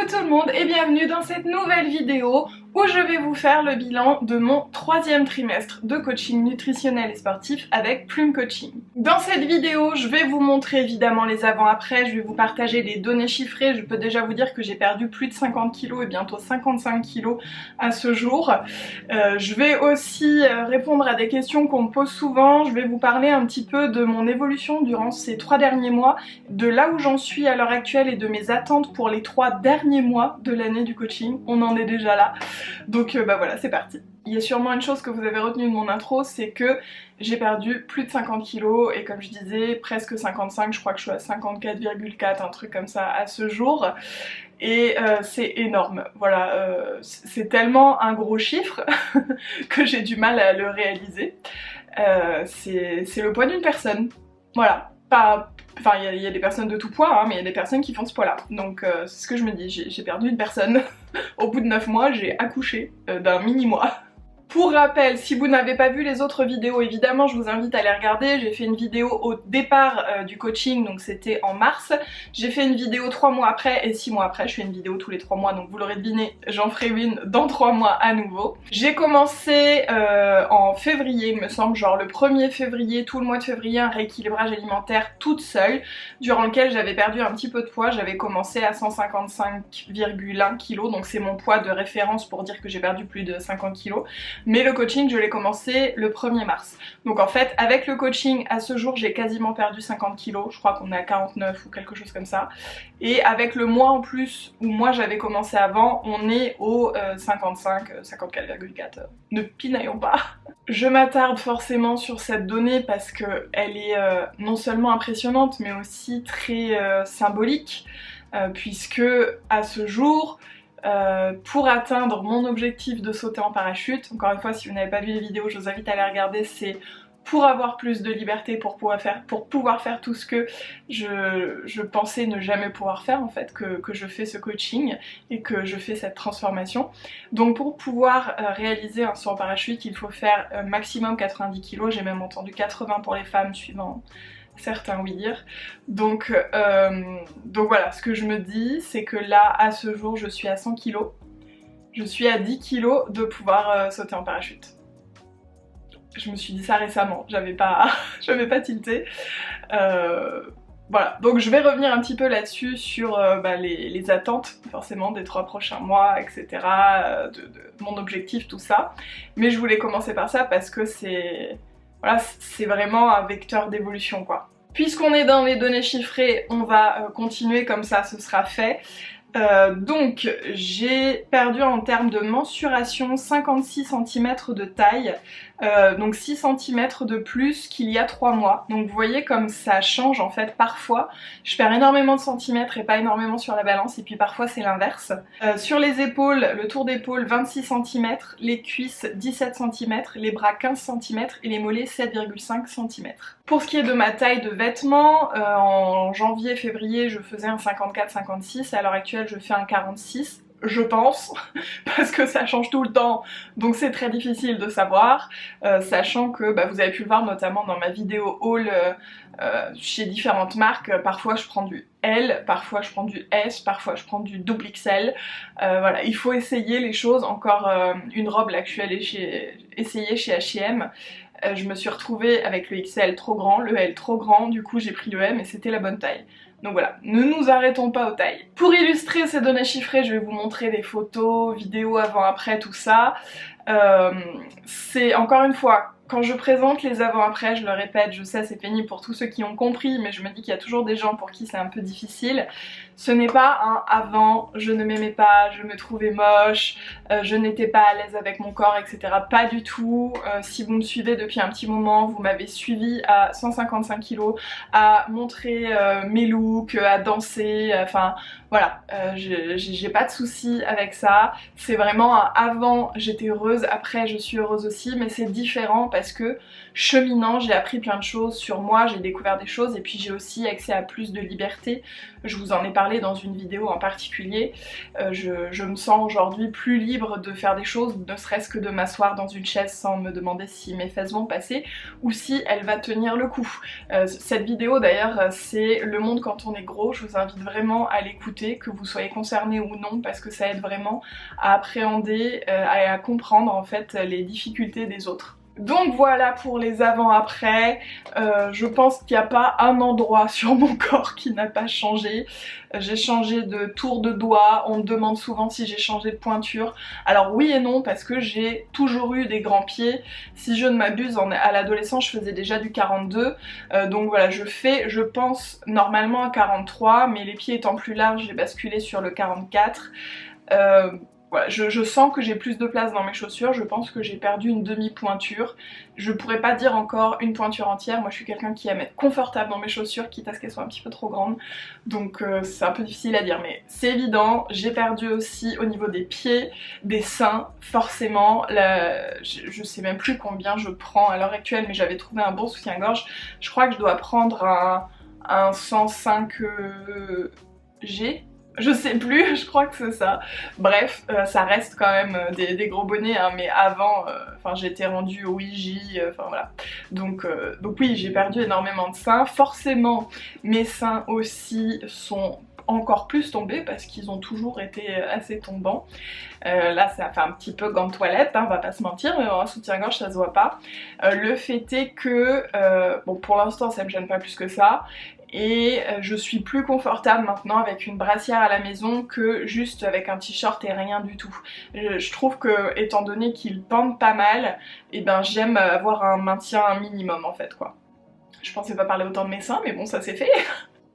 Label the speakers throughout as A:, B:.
A: Coucou tout le monde et bienvenue dans cette nouvelle vidéo où je vais vous faire le bilan de mon 3e trimestre de coaching nutritionnel et sportif avec Plume Coaching. Dans cette vidéo, je vais vous montrer évidemment les avant-après, je vais vous partager des données chiffrées. Je peux déjà vous dire que j'ai perdu plus de 50 kg et bientôt 55 kg à ce jour. Je vais aussi répondre à des questions qu'on me pose souvent. Je vais vous parler un petit peu de mon évolution durant ces 3 derniers mois, de là où j'en suis à l'heure actuelle et de mes attentes pour les 3 derniers mois de l'année du coaching. On en est déjà là. Donc bah voilà, c'est parti. Il y a sûrement une chose que vous avez retenue de mon intro, c'est que j'ai perdu plus de 50 kg et comme je disais, presque 55, je crois que je suis à 54,4, un truc comme ça à ce jour. Et c'est énorme, voilà, c'est tellement un gros chiffre que j'ai du mal à le réaliser. C'est le poids d'une personne, voilà. Enfin, il y a des personnes de tout poids, hein, mais il y a des personnes qui font ce poids-là. Donc c'est ce que je me dis, j'ai perdu une personne. Au bout de 9 mois, j'ai accouché d'un mini-mois. Pour rappel, si vous n'avez pas vu les autres vidéos, évidemment je vous invite à les regarder. J'ai fait une vidéo au départ du coaching, donc c'était en mars. J'ai fait une vidéo 3 mois après et 6 mois après. Je fais une vidéo tous les 3 mois, donc vous l'aurez deviné, j'en ferai une dans 3 mois à nouveau. J'ai commencé en février, il me semble, genre le 1er février, tout le mois de février, un rééquilibrage alimentaire toute seule, durant lequel j'avais perdu un petit peu de poids. J'avais commencé à 155,1 kg, donc c'est mon poids de référence pour dire que j'ai perdu plus de 50 kg. Mais le coaching, je l'ai commencé le 1er mars. Donc en fait, avec le coaching, à ce jour, j'ai quasiment perdu 50 kg. Je crois qu'on est à 49 ou quelque chose comme ça. Et avec le mois en plus, où moi j'avais commencé avant, on est au 55, 54,4. Ne pinaillons pas. Je m'attarde forcément sur cette donnée parce qu'elle est non seulement impressionnante, mais aussi très symbolique. Puisque à ce jour, pour atteindre mon objectif de sauter en parachute, encore une fois si vous n'avez pas vu les vidéos je vous invite à les regarder, c'est pour avoir plus de liberté, pour pouvoir faire tout ce que je pensais ne jamais pouvoir faire en fait, que je fais ce coaching et que je fais cette transformation. Donc pour pouvoir réaliser un saut en parachute il faut faire maximum 90 kg, j'ai même entendu 80 pour les femmes suivant certains oui dire. Donc voilà, ce que je me dis c'est que là à ce jour je suis à 100 kg, je suis à 10 kg de pouvoir sauter en parachute. Je me suis dit ça récemment, j'avais pas tilté. Voilà, donc je vais revenir un petit peu là-dessus sur les attentes forcément des 3 prochains mois, etc. De mon objectif, tout ça. Mais je voulais commencer par ça parce que c'est vraiment un vecteur d'évolution quoi. Puisqu'on est dans les données chiffrées, on va continuer comme ça, ce sera fait. Donc j'ai perdu en termes de mensuration 56 cm de taille, donc 6 cm de plus qu'il y a 3 mois. Donc vous voyez comme ça change en fait, parfois je perds énormément de centimètres et pas énormément sur la balance, et puis parfois c'est l'inverse. Sur les épaules, le tour d'épaule 26 cm, les cuisses 17 cm, les bras 15 cm et les mollets 7,5 cm. Pour ce qui est de ma taille de vêtements, en janvier-février je faisais un 54-56, à l'heure actuelle je fais un 46, je pense, parce que ça change tout le temps, donc c'est très difficile de savoir, sachant que vous avez pu le voir notamment dans ma vidéo haul chez différentes marques, parfois je prends du L, parfois je prends du S, parfois je prends du double XL, voilà, il faut essayer les choses. Encore une robe là que je suis allée essayer chez H&M, je me suis retrouvée avec le XL trop grand, le L trop grand, du coup j'ai pris le M et c'était la bonne taille. Donc voilà, ne nous arrêtons pas aux tailles. Pour illustrer ces données chiffrées, je vais vous montrer des photos, vidéos avant-après, tout ça. C'est encore une fois, quand je présente les avant-après, je le répète, je sais c'est pénible pour tous ceux qui ont compris, mais je me dis qu'il y a toujours des gens pour qui c'est un peu difficile. Ce n'est pas un avant, je ne m'aimais pas, je me trouvais moche, je n'étais pas à l'aise avec mon corps, etc. Pas du tout. Si vous me suivez depuis un petit moment, vous m'avez suivi à 155 kg, à montrer mes looks, à danser, enfin voilà, j'ai pas de soucis avec ça. C'est vraiment un avant, j'étais heureuse, après je suis heureuse aussi, mais c'est différent parce que cheminant, j'ai appris plein de choses sur moi, j'ai découvert des choses et puis j'ai aussi accès à plus de liberté. Je vous en ai parlé parler dans une vidéo en particulier. Je me sens aujourd'hui plus libre de faire des choses, ne serait-ce que de m'asseoir dans une chaise sans me demander si mes fesses vont passer ou si elle va tenir le coup. Cette vidéo d'ailleurs c'est le monde quand on est gros, je vous invite vraiment à l'écouter, que vous soyez concerné ou non, parce que ça aide vraiment à appréhender, à comprendre en fait les difficultés des autres. Donc voilà pour les avant-après. Je pense qu'il n'y a pas un endroit sur mon corps qui n'a pas changé. J'ai changé de tour de doigt, on me demande souvent si j'ai changé de pointure. Alors oui et non, parce que j'ai toujours eu des grands pieds. Si je ne m'abuse, à l'adolescence je faisais déjà du 42. Donc voilà, je pense normalement à 43, mais les pieds étant plus larges, j'ai basculé sur le 44. Voilà, je sens que j'ai plus de place dans mes chaussures, je pense que j'ai perdu une demi-pointure. Je pourrais pas dire encore une pointure entière, moi je suis quelqu'un qui aime être confortable dans mes chaussures, quitte à ce qu'elles soient un petit peu trop grandes. Donc c'est un peu difficile à dire, mais c'est évident. J'ai perdu aussi au niveau des pieds, des seins, forcément. Je sais même plus combien je prends à l'heure actuelle, mais j'avais trouvé un bon soutien-gorge. Je crois que je dois prendre un 105G. Je sais plus, je crois que c'est ça. Bref, ça reste quand même des gros bonnets, hein, mais avant, j'étais rendue au IJ, voilà. Donc oui, j'ai perdu énormément de seins. Forcément, mes seins aussi sont encore plus tombés parce qu'ils ont toujours été assez tombants. Là ça fait un petit peu gant de toilette, hein, on va pas se mentir, mais en soutien-gorge ça se voit pas. Le fait est que, bon pour l'instant ça me gêne pas plus que ça, et je suis plus confortable maintenant avec une brassière à la maison que juste avec un t-shirt et rien du tout. Je trouve que étant donné qu'ils pendent pas mal, et ben j'aime avoir un maintien minimum en fait quoi. Je pensais pas parler autant de mes seins, mais bon ça c'est fait.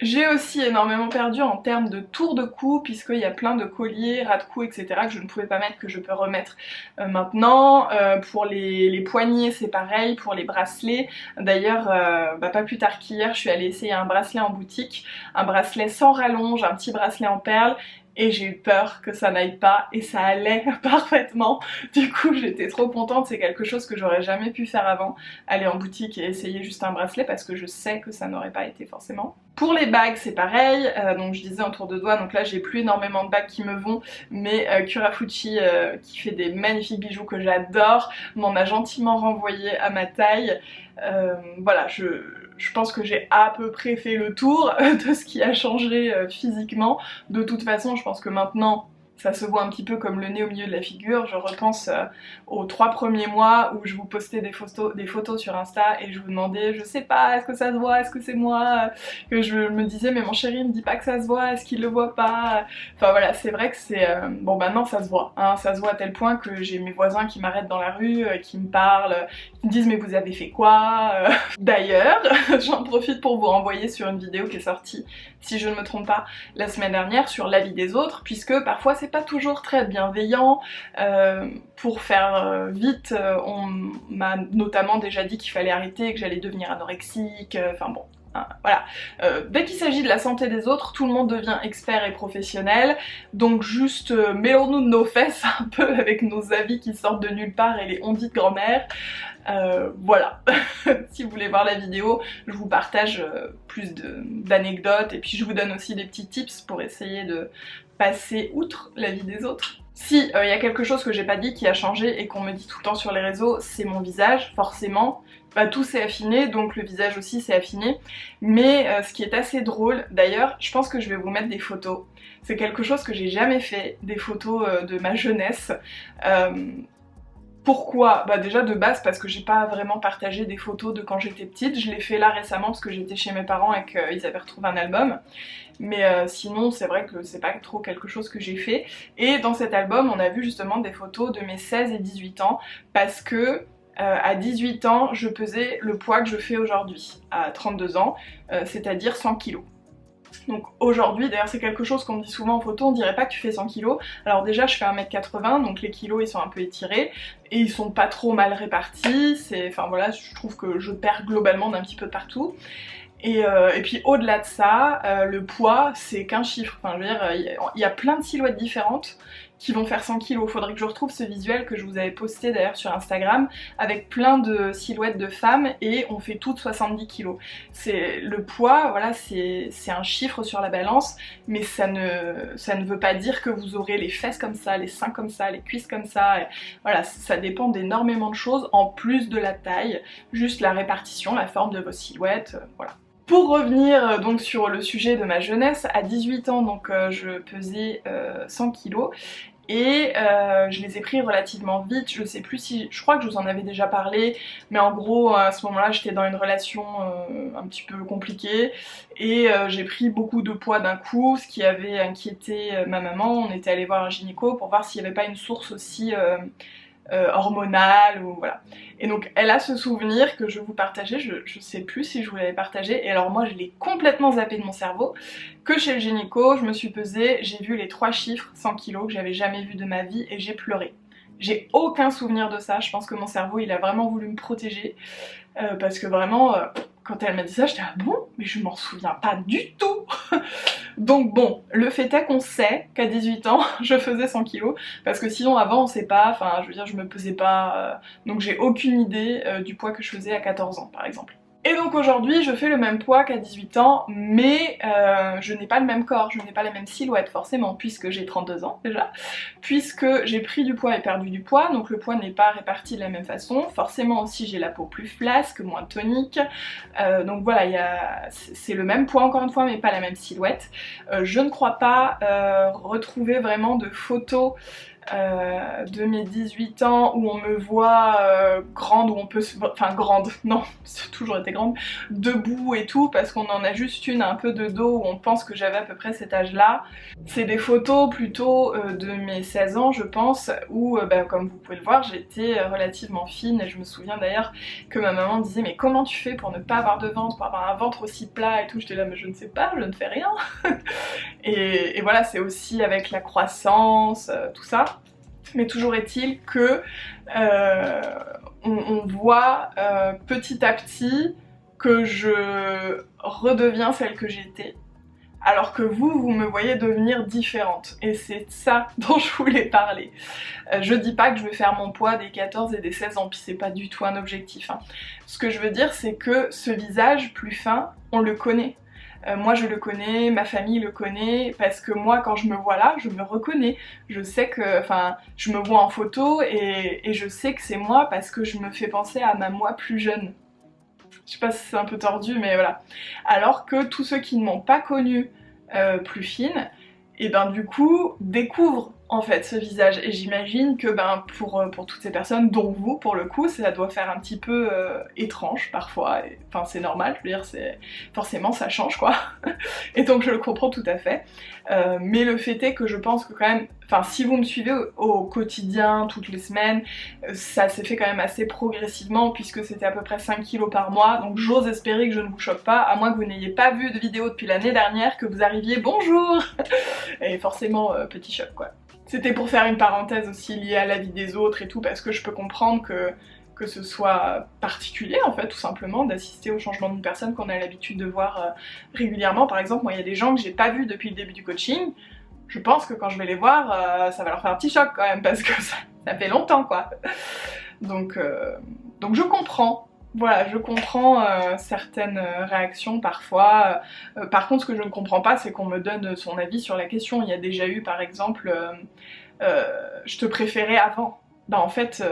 A: J'ai aussi énormément perdu en termes de tour de cou, puisqu'il y a plein de colliers, ras de cou, etc. que je ne pouvais pas mettre, que je peux remettre maintenant. Pour les poignets c'est pareil, pour les bracelets. D'ailleurs, pas plus tard qu'hier, je suis allée essayer un bracelet en boutique, un bracelet sans rallonge, un petit bracelet en perles. Et j'ai eu peur que ça n'aille pas, et ça allait parfaitement. Du coup j'étais trop contente, c'est quelque chose que j'aurais jamais pu faire avant, aller en boutique et essayer juste un bracelet, parce que je sais que ça n'aurait pas été forcément. Pour les bagues c'est pareil, donc je disais en tour de doigt, donc là j'ai plus énormément de bagues qui me vont, mais Curafuchi qui fait des magnifiques bijoux que j'adore, m'en a gentiment renvoyé à ma taille. Voilà, je pense que j'ai à peu près fait le tour de ce qui a changé physiquement. De toute façon, je pense que maintenant, ça se voit un petit peu comme le nez au milieu de la figure. Je repense aux 3 premiers mois où je vous postais des photos sur Insta et je vous demandais, je sais pas, est-ce que ça se voit, est-ce que c'est moi, que je me disais mais mon chéri me dit pas que ça se voit, est-ce qu'il le voit pas. Enfin voilà, c'est vrai que c'est... Bon maintenant ça se voit, hein, ça se voit à tel point que j'ai mes voisins qui m'arrêtent dans la rue, qui me parlent, qui me disent mais vous avez fait quoi. D'ailleurs, j'en profite pour vous renvoyer sur une vidéo qui est sortie, si je ne me trompe pas, la semaine dernière sur l'avis des autres, puisque parfois c'est pas toujours très bienveillant. Pour faire vite, on m'a notamment déjà dit qu'il fallait arrêter, que j'allais devenir anorexique, enfin bon. Hein, voilà. Dès qu'il s'agit de la santé des autres, tout le monde devient expert et professionnel, donc juste mêlons-nous de nos fesses un peu avec nos avis qui sortent de nulle part et les on-dit de grand-mère. Voilà. Si vous voulez voir la vidéo, je vous partage plus d'anecdotes et puis je vous donne aussi des petits tips pour essayer de passer outre la vie des autres. Si y a quelque chose que j'ai pas dit qui a changé et qu'on me dit tout le temps sur les réseaux, c'est mon visage, forcément. Tout s'est affiné, donc le visage aussi s'est affiné. Mais ce qui est assez drôle, d'ailleurs, je pense que je vais vous mettre des photos. C'est quelque chose que j'ai jamais fait, des photos de ma jeunesse. Pourquoi? Déjà de base parce que j'ai pas vraiment partagé des photos de quand j'étais petite, je l'ai fait là récemment parce que j'étais chez mes parents et qu'ils avaient retrouvé un album. Mais sinon c'est vrai que c'est pas trop quelque chose que j'ai fait. Et dans cet album on a vu justement des photos de mes 16 et 18 ans parce que à 18 ans je pesais le poids que je fais aujourd'hui, à 32 ans, c'est-à-dire 100 kg. Donc aujourd'hui, d'ailleurs c'est quelque chose qu'on me dit souvent en photo, on dirait pas que tu fais 100 kg. Alors déjà je fais 1m80, donc les kilos ils sont un peu étirés, et ils sont pas trop mal répartis, enfin voilà, je trouve que je perds globalement d'un petit peu de partout. Et puis au-delà de ça, le poids c'est qu'un chiffre, enfin je veux dire, il y a plein de silhouettes différentes qui vont faire 100 kg. Faudrait que je retrouve ce visuel que je vous avais posté d'ailleurs sur Instagram avec plein de silhouettes de femmes et on fait toutes 70 kg. Le poids, voilà, c'est un chiffre sur la balance, mais ça ne veut pas dire que vous aurez les fesses comme ça, les seins comme ça, les cuisses comme ça. Et voilà, ça dépend d'énormément de choses en plus de la taille, juste la répartition, la forme de vos silhouettes, voilà. Pour revenir donc sur le sujet de ma jeunesse, à 18 ans donc je pesais 100 kg et je les ai pris relativement vite. Je sais plus si, je crois que je vous en avais déjà parlé, mais en gros à ce moment là j'étais dans une relation un petit peu compliquée et j'ai pris beaucoup de poids d'un coup, ce qui avait inquiété ma maman. On était allé voir un gynéco pour voir s'il n'y avait pas une source aussi hormonale ou voilà. Et donc elle a ce souvenir que je vous partageais, je sais plus si je vous l'avais partagé, et alors moi je l'ai complètement zappé de mon cerveau, que chez le gynéco je me suis pesée, j'ai vu les 3 chiffres 100 kg que j'avais jamais vu de ma vie et j'ai pleuré. J'ai aucun souvenir de ça, je pense que mon cerveau il a vraiment voulu me protéger, parce que vraiment quand elle m'a dit ça j'étais ah bon, mais je m'en souviens pas du tout. Donc bon, le fait est qu'on sait qu'à 18 ans je faisais 100 kg, parce que sinon avant on sait pas, enfin je veux dire je me pesais pas, donc j'ai aucune idée du poids que je faisais à 14 ans par exemple. Et donc aujourd'hui je fais le même poids qu'à 18 ans, mais je n'ai pas le même corps, je n'ai pas la même silhouette forcément, puisque j'ai 32 ans déjà, puisque j'ai pris du poids et perdu du poids, donc le poids n'est pas réparti de la même façon, forcément aussi j'ai la peau plus flasque, moins tonique, donc voilà, c'est le même poids encore une fois, mais pas la même silhouette. Je ne crois pas retrouver vraiment de photos de mes 18 ans où on me voit grande, où on peut se... enfin grande, non, j'ai toujours été grande, debout et tout, parce qu'on en a juste une un peu de dos où on pense que j'avais à peu près cet âge-là. C'est des photos plutôt de mes 16 ans je pense, où comme vous pouvez le voir j'étais relativement fine, et je me souviens d'ailleurs que ma maman disait mais comment tu fais pour ne pas avoir de ventre, pour avoir un ventre aussi plat et tout, j'étais là mais je ne sais pas, je ne fais rien. Et voilà, c'est aussi avec la croissance, tout ça. Mais toujours est-il que on voit petit à petit que je redeviens celle que j'étais, alors que vous me voyez devenir différente. Et c'est ça dont je voulais parler. Je dis pas que je vais faire mon poids des 14 et des 16 ans, puis c'est pas du tout un objectif, hein. Ce que je veux dire, c'est que ce visage plus fin, on le connaît. Moi je le connais, ma famille le connaît, parce que moi quand je me vois là, je me reconnais. Je sais que, enfin, je me vois en photo et je sais que c'est moi parce que je me fais penser à ma moi plus jeune. Je sais pas si c'est un peu tordu, mais voilà. Alors que tous ceux qui ne m'ont pas connue plus fine, et ben du coup découvrent en fait ce visage, et j'imagine que pour toutes ces personnes, dont vous pour le coup, ça doit faire un petit peu étrange parfois, enfin c'est normal, je veux dire, forcément ça change quoi, et donc je le comprends tout à fait, mais le fait est que je pense que quand même, enfin si vous me suivez au quotidien, toutes les semaines, ça s'est fait quand même assez progressivement, puisque c'était à peu près 5 kg par mois, donc j'ose espérer que je ne vous choque pas, à moins que vous n'ayez pas vu de vidéo depuis l'année dernière, que vous arriviez bonjour, et forcément petit choc quoi. C'était pour faire une parenthèse aussi liée à la vie des autres et tout, parce que je peux comprendre que ce soit particulier en fait, tout simplement, d'assister au changement d'une personne qu'on a l'habitude de voir régulièrement. Par exemple, moi il y a des gens que j'ai pas vus depuis le début du coaching, je pense que quand je vais les voir, ça va leur faire un petit choc quand même, parce que ça fait longtemps quoi. Donc je comprends. Voilà, je comprends certaines réactions parfois. Par contre, ce que je ne comprends pas, c'est qu'on me donne son avis sur la question. Il y a déjà eu, par exemple, je te préférais avant. Bah en fait,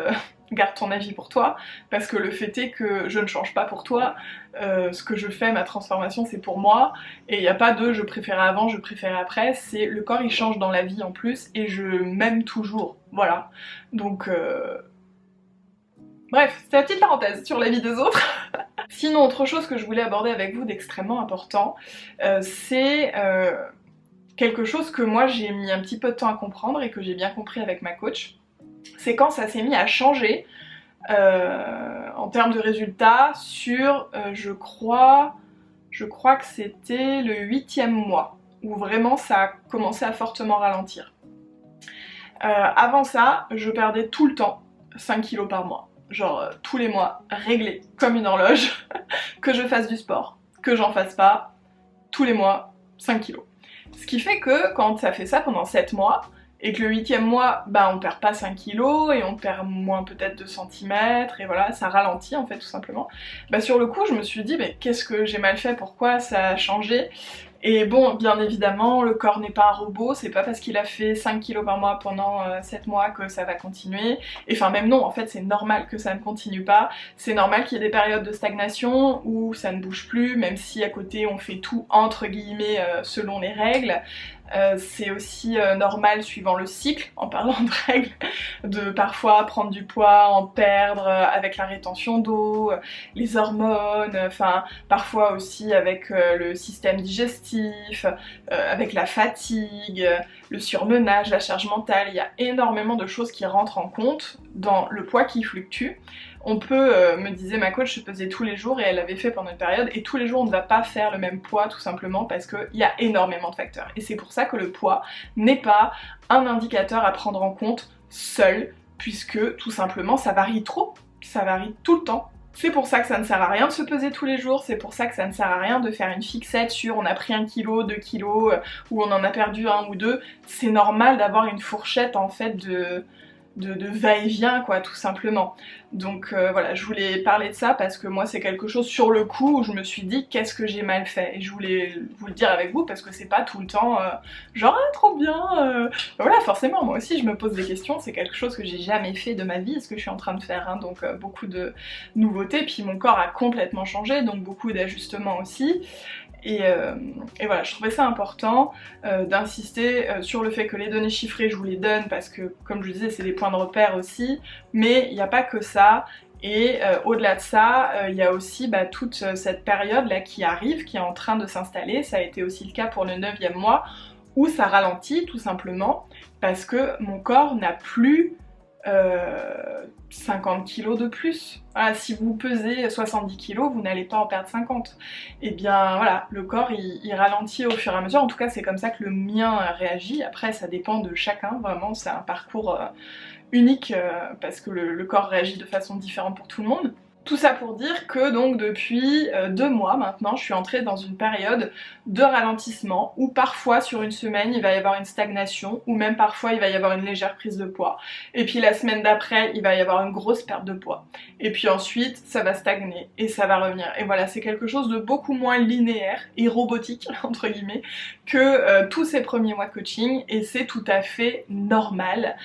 A: garde ton avis pour toi, parce que le fait est que je ne change pas pour toi. Ce que je fais, ma transformation, c'est pour moi. Et il n'y a pas de je préférais avant, je préférais après. C'est le corps, il change dans la vie en plus, et je m'aime toujours. Voilà. Donc... Bref, c'était la petite parenthèse sur la vie des autres. Sinon, autre chose que je voulais aborder avec vous d'extrêmement important, c'est quelque chose que moi j'ai mis un petit peu de temps à comprendre et que j'ai bien compris avec ma coach. C'est quand ça s'est mis à changer en termes de résultats sur, je crois que c'était le 8e mois, où vraiment ça a commencé à fortement ralentir. Avant ça, je perdais tout le temps 5 kg par mois. Genre tous les mois, réglé comme une horloge, que je fasse du sport, que j'en fasse pas tous les mois 5 kilos. Ce qui fait que quand ça fait ça pendant 7 mois, et que le 8e mois, bah on perd pas 5 kilos et on perd moins peut-être de centimètres et voilà, ça ralentit en fait tout simplement. Bah sur le coup je me suis dit mais qu'est-ce que j'ai mal fait, pourquoi ça a changé? Et bon, bien évidemment, le corps n'est pas un robot, c'est pas parce qu'il a fait 5 kilos par mois pendant 7 mois que ça va continuer. Et enfin même non, en fait c'est normal que ça ne continue pas. C'est normal qu'il y ait des périodes de stagnation où ça ne bouge plus, même si à côté on fait tout entre guillemets selon les règles. C'est aussi normal suivant le cycle, en parlant de règles, de parfois prendre du poids, en perdre avec la rétention d'eau, les hormones, enfin parfois aussi avec le système digestif, avec la fatigue, le surmenage, la charge mentale. Il y a énormément de choses qui rentrent en compte dans le poids qui fluctue. On peut, me disait ma coach, se pesait tous les jours et elle l'avait fait pendant une période, et tous les jours on ne va pas faire le même poids tout simplement parce qu'il y a énormément de facteurs. Et c'est pour ça que le poids n'est pas un indicateur à prendre en compte seul, puisque tout simplement ça varie trop, ça varie tout le temps. C'est pour ça que ça ne sert à rien de se peser tous les jours, c'est pour ça que ça ne sert à rien de faire une fixette sur on a pris 1 kg, 2 kilos, ou on en a perdu 1 ou 2. C'est normal d'avoir une fourchette en fait de va-et-vient quoi, tout simplement. Donc voilà, je voulais parler de ça parce que moi c'est quelque chose sur le coup où je me suis dit qu'est-ce que j'ai mal fait, et je voulais vous le dire avec vous parce que c'est pas tout le temps genre ah, trop bien voilà, forcément moi aussi je me pose des questions, c'est quelque chose que j'ai jamais fait de ma vie, ce que je suis en train de faire, hein, donc beaucoup de nouveautés, puis mon corps a complètement changé, donc beaucoup d'ajustements aussi. Et voilà, je trouvais ça important d'insister sur le fait que les données chiffrées, je vous les donne parce que, comme je vous disais, c'est des points de repère aussi, mais il n'y a pas que ça. Et au-delà de ça, il y a aussi toute cette période-là qui arrive, qui est en train de s'installer. Ça a été aussi le cas pour le 9e mois, où ça ralentit tout simplement, parce que mon corps n'a plus 50 kilos de plus. Voilà, si vous pesez 70 kilos, vous n'allez pas en perdre 50. Et bien voilà, le corps il ralentit au fur et à mesure, en tout cas c'est comme ça que le mien réagit. Après ça dépend de chacun, vraiment c'est un parcours unique parce que le corps réagit de façon différente pour tout le monde. Tout ça pour dire que donc depuis 2 mois maintenant, je suis entrée dans une période de ralentissement où parfois sur une semaine il va y avoir une stagnation, ou même parfois il va y avoir une légère prise de poids. Et puis la semaine d'après il va y avoir une grosse perte de poids. Et puis ensuite ça va stagner et ça va revenir. Et voilà, c'est quelque chose de beaucoup moins linéaire et robotique entre guillemets que tous ces premiers mois de coaching, et c'est tout à fait normal.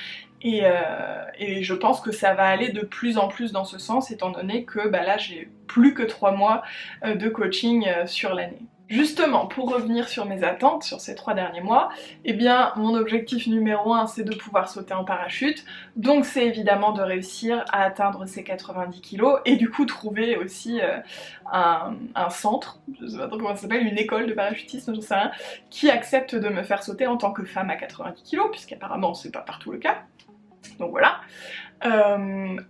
A: Et je pense que ça va aller de plus en plus dans ce sens, étant donné que là j'ai plus que 3 mois de coaching sur l'année. Justement, pour revenir sur mes attentes sur ces 3 derniers mois, eh bien mon objectif numéro 1 c'est de pouvoir sauter en parachute, donc c'est évidemment de réussir à atteindre ces 90 kilos et du coup trouver aussi un centre, je sais pas trop comment ça s'appelle, une école de parachutisme, j'en sais rien, qui accepte de me faire sauter en tant que femme à 90 kilos, puisqu'apparemment c'est pas partout le cas. Donc voilà.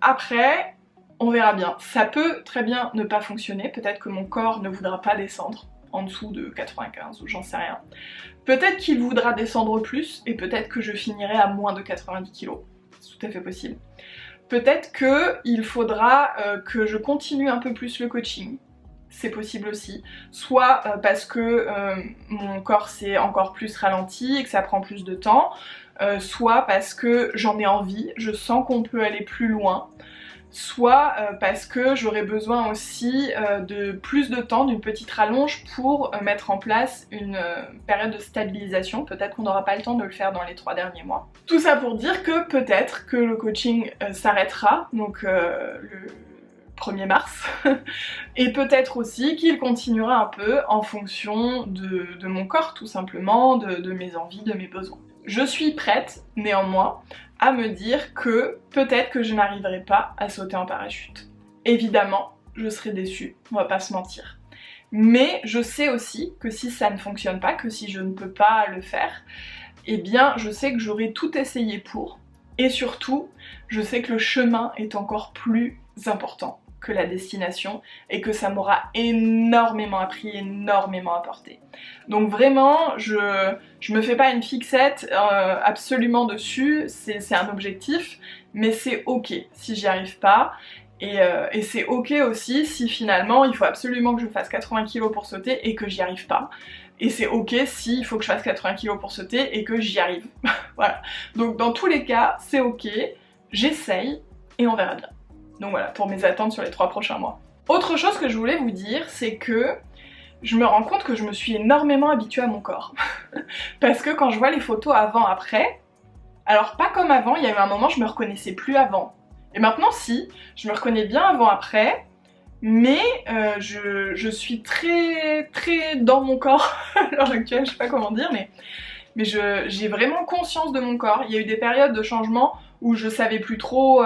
A: Après, on verra bien. Ça peut très bien ne pas fonctionner. Peut-être que mon corps ne voudra pas descendre en dessous de 95 ou j'en sais rien. Peut-être qu'il voudra descendre plus et peut-être que je finirai à moins de 90 kg. C'est tout à fait possible. Peut-être qu'il faudra que je continue un peu plus le coaching. C'est possible aussi. Soit parce que mon corps s'est encore plus ralenti et que ça prend plus de temps. Soit parce que j'en ai envie, je sens qu'on peut aller plus loin, soit parce que j'aurais besoin aussi de plus de temps, d'une petite rallonge pour mettre en place une période de stabilisation. Peut-être qu'on n'aura pas le temps de le faire dans les 3 derniers mois. Tout ça pour dire que peut-être que le coaching s'arrêtera, donc le 1er mars, et peut-être aussi qu'il continuera un peu en fonction de mon corps tout simplement, de mes envies, de mes besoins. Je suis prête, néanmoins, à me dire que peut-être que je n'arriverai pas à sauter en parachute. Évidemment, je serai déçue, on va pas se mentir. Mais je sais aussi que si ça ne fonctionne pas, que si je ne peux pas le faire, eh bien je sais que j'aurai tout essayé pour. Et surtout, je sais que le chemin est encore plus important que la destination et que ça m'aura énormément appris, énormément apporté. Donc vraiment, je me fais pas une fixette absolument dessus, c'est un objectif, mais c'est ok si j'y arrive pas. Et c'est ok aussi si finalement il faut absolument que je fasse 80 kg pour sauter et que j'y arrive pas. Et c'est ok s'il faut que je fasse 80 kg pour sauter et que j'y arrive. Voilà. Donc dans tous les cas, c'est ok, j'essaye et on verra bien. Donc voilà, pour mes attentes sur les 3 prochains mois. Autre chose que je voulais vous dire, c'est que je me rends compte que je me suis énormément habituée à mon corps. Parce que quand je vois les photos avant-après, alors pas comme avant, il y a eu un moment je me reconnaissais plus avant. Et maintenant si, je me reconnais bien avant-après, mais je suis très dans mon corps à l'heure actuelle, je sais pas comment dire, mais j'ai vraiment conscience de mon corps. Il y a eu des périodes de changement où je savais plus trop,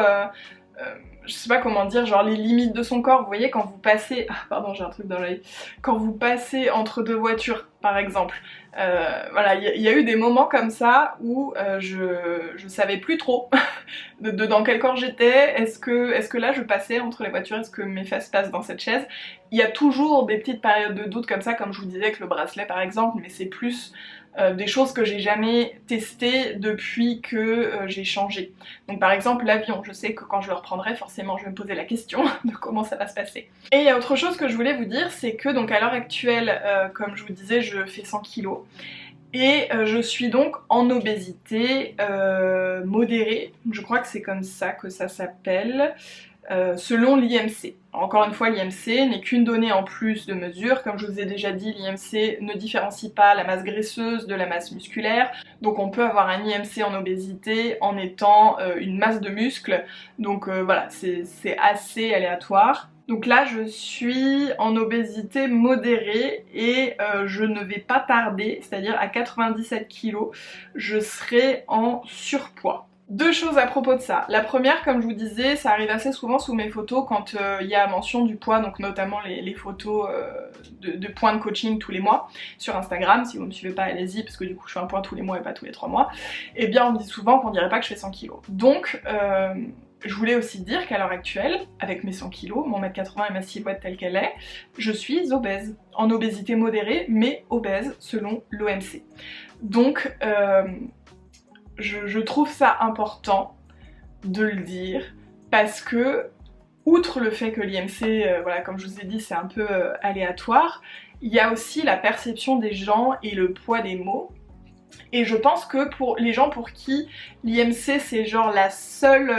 A: je sais pas comment dire, genre les limites de son corps. Vous voyez quand vous passez, ah pardon j'ai un truc dans l'œil, quand vous passez entre 2 voitures par exemple, voilà, il y a eu des moments comme ça où je savais plus trop dans quel corps j'étais, est-ce que là je passais entre les voitures, est-ce que mes fesses passent dans cette chaise. Il y a toujours des petites périodes de doute comme ça, comme je vous disais avec le bracelet par exemple, mais c'est plus des choses que j'ai jamais testées depuis que j'ai changé. Donc par exemple l'avion, je sais que quand je le reprendrai forcément je vais me poser la question de comment ça va se passer. Et il y a autre chose que je voulais vous dire, c'est que donc à l'heure actuelle, comme je vous disais, je fais 100 kg. Et je suis donc en obésité modérée, je crois que c'est comme ça que ça s'appelle, selon l'IMC. Encore une fois, l'IMC n'est qu'une donnée en plus de mesure. Comme je vous ai déjà dit, l'IMC ne différencie pas la masse graisseuse de la masse musculaire. Donc on peut avoir un IMC en obésité en étant une masse de muscle. Donc voilà, c'est assez aléatoire. Donc là je suis en obésité modérée et je ne vais pas tarder, c'est-à-dire à 97 kg, je serai en surpoids. 2 choses à propos de ça. La première, comme je vous disais, ça arrive assez souvent sous mes photos quand il y a mention du poids, donc notamment les photos de points de coaching tous les mois sur Instagram. Si vous me suivez pas, allez-y, parce que du coup je fais un point tous les mois et pas tous les 3 mois. Et bien on me dit souvent qu'on dirait pas que je fais 100 kg. Donc je voulais aussi dire qu'à l'heure actuelle, avec mes 100 kg, mon 1m80 et ma silhouette telle qu'elle est, je suis obèse. En obésité modérée, mais obèse selon l'OMC. Donc je trouve ça important de le dire, parce que, outre le fait que l'IMC, voilà, comme je vous ai dit, c'est un peu aléatoire, il y a aussi la perception des gens et le poids des mots. Et je pense que pour les gens pour qui l'IMC c'est genre la seule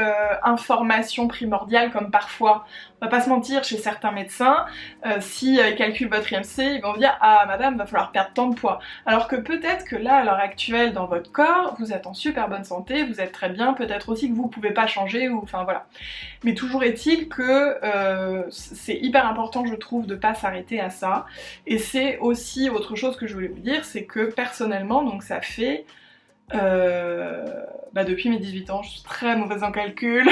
A: information primordiale, comme parfois, on va pas se mentir, chez certains médecins, si ils calculent votre IMC, ils vont dire « Ah madame, va falloir perdre tant de poids ». Alors que peut-être que là, à l'heure actuelle, dans votre corps, vous êtes en super bonne santé, vous êtes très bien, peut-être aussi que vous pouvez pas changer, ou enfin voilà. Mais toujours est-il que c'est hyper important, je trouve, de pas s'arrêter à ça. Et c'est aussi autre chose que je voulais vous dire, c'est que personnellement, donc ça fait depuis mes 18 ans, je suis très mauvaise en calcul,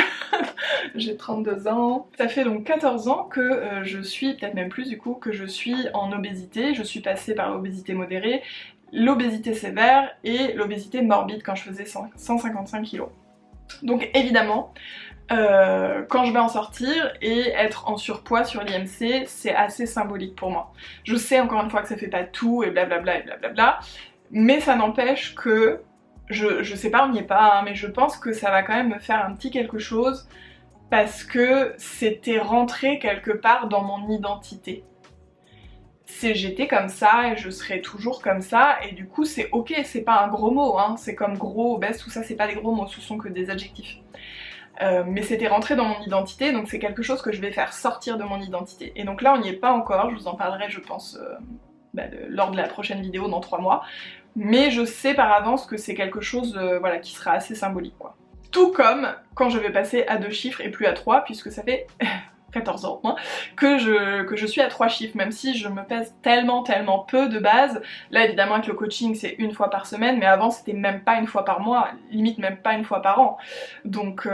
A: j'ai 32 ans. Ça fait donc 14 ans que je suis, peut-être même plus du coup, que je suis en obésité. Je suis passée par l'obésité modérée, l'obésité sévère et l'obésité morbide quand je faisais 155 kg. Donc évidemment, quand je vais en sortir et être en surpoids sur l'IMC, c'est assez symbolique pour moi. Je sais encore une fois que ça fait pas tout et blablabla et blablabla, mais ça n'empêche que, je sais pas, on n'y est pas, hein, mais je pense que ça va quand même me faire un petit quelque chose parce que c'était rentré quelque part dans mon identité. J'étais comme ça et je serai toujours comme ça, et du coup c'est ok, c'est pas un gros mot, hein, c'est comme gros, obèse, tout ça c'est pas des gros mots, ce sont que des adjectifs. Mais c'était rentré dans mon identité, donc c'est quelque chose que je vais faire sortir de mon identité. Et donc là on n'y est pas encore, je vous en parlerai je pense lors de la prochaine vidéo dans 3 mois, mais je sais par avance que c'est quelque chose voilà, qui sera assez symbolique quoi. Tout comme quand je vais passer à 2 chiffres et plus à 3, puisque ça fait 14 ans hein, que je suis à 3 chiffres, même si je me pèse tellement peu de base. Là évidemment avec le coaching c'est 1 fois par semaine, mais avant c'était même pas 1 fois par mois, limite même pas 1 fois par an. Donc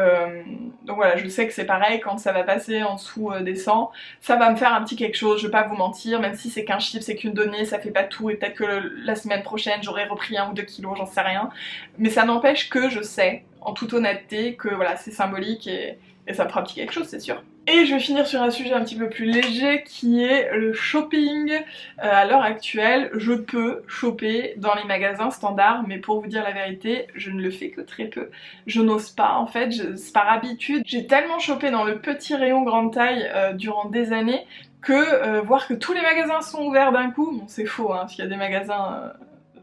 A: voilà, je sais que c'est pareil, quand ça va passer en dessous des 100, ça va me faire un petit quelque chose, je vais pas vous mentir, même si c'est qu'un chiffre, c'est qu'une donnée, ça fait pas tout, et peut-être que la semaine prochaine j'aurai repris 1 ou 2 kilos, j'en sais rien. Mais ça n'empêche que je sais, en toute honnêteté que voilà, c'est symbolique et ça me fera petit quelque chose, c'est sûr. Et je vais finir sur un sujet un petit peu plus léger qui est le shopping. À l'heure actuelle, je peux shopper dans les magasins standards, mais pour vous dire la vérité, je ne le fais que très peu. Je n'ose pas en fait, c'est par habitude. J'ai tellement shoppé dans le petit rayon grande taille durant des années que voir que tous les magasins sont ouverts d'un coup, bon c'est faux, hein, s'il y a des magasins...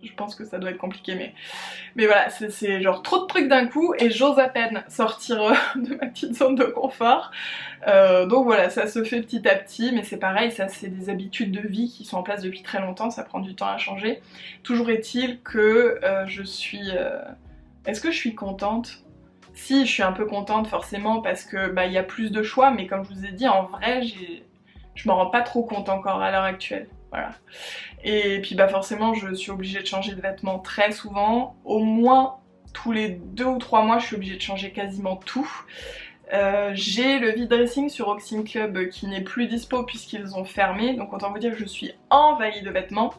A: je pense que ça doit être compliqué, mais voilà, c'est genre trop de trucs d'un coup et j'ose à peine sortir de ma petite zone de confort. Donc voilà, ça se fait petit à petit, mais c'est pareil, ça c'est des habitudes de vie qui sont en place depuis très longtemps, ça prend du temps à changer. Toujours est-il que je suis... Est-ce que je suis contente ? Si, je suis un peu contente forcément parce que bah, y a plus de choix, mais comme je vous ai dit, en vrai, je m'en rends pas trop compte encore à l'heure actuelle. Voilà. Et puis bah forcément je suis obligée de changer de vêtements très souvent, au moins tous les 2 ou 3 mois je suis obligée de changer quasiment tout. J'ai le vide-dressing sur Oxyme Club qui n'est plus dispo puisqu'ils ont fermé, donc autant vous dire que je suis envahie de vêtements.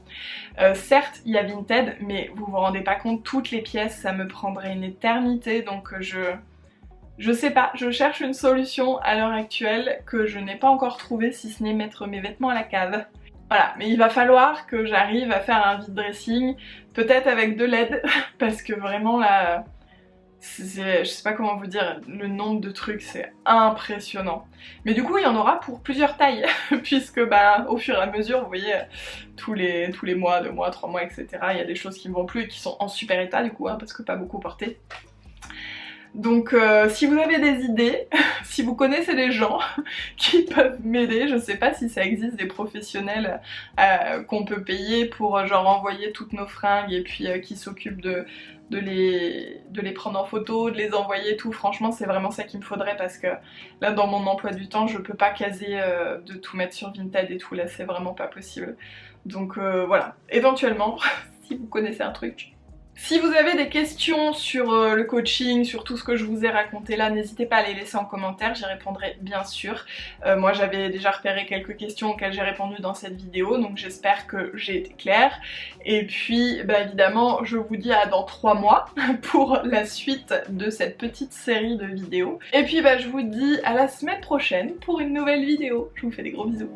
A: Certes il y a Vinted, mais vous vous rendez pas compte, toutes les pièces ça me prendrait une éternité, donc je sais pas, je cherche une solution à l'heure actuelle que je n'ai pas encore trouvée, si ce n'est mettre mes vêtements à la cave. Voilà, mais il va falloir que j'arrive à faire un vide-dressing, peut-être avec de l'aide, parce que vraiment là, je sais pas comment vous dire, le nombre de trucs c'est impressionnant. Mais du coup il y en aura pour plusieurs tailles, puisque bah au fur et à mesure, vous voyez, tous les mois, 2 mois, 3 mois, etc. il y a des choses qui ne vont plus et qui sont en super état du coup, hein, parce que pas beaucoup portées. Donc si vous avez des idées, si vous connaissez des gens qui peuvent m'aider, je sais pas si ça existe des professionnels qu'on peut payer pour genre envoyer toutes nos fringues et puis qui s'occupent de les prendre en photo, de les envoyer, tout. Franchement c'est vraiment ça qu'il me faudrait parce que là dans mon emploi du temps je peux pas caser de tout mettre sur Vinted et tout, là c'est vraiment pas possible. Donc voilà, éventuellement si vous connaissez un truc. Si vous avez des questions sur le coaching, sur tout ce que je vous ai raconté là, n'hésitez pas à les laisser en commentaire, j'y répondrai bien sûr. Moi j'avais déjà repéré quelques questions auxquelles j'ai répondu dans cette vidéo, donc j'espère que j'ai été claire. Et puis bah, évidemment je vous dis à dans 3 mois pour la suite de cette petite série de vidéos. Et puis bah, je vous dis à la semaine prochaine pour une nouvelle vidéo. Je vous fais des gros bisous.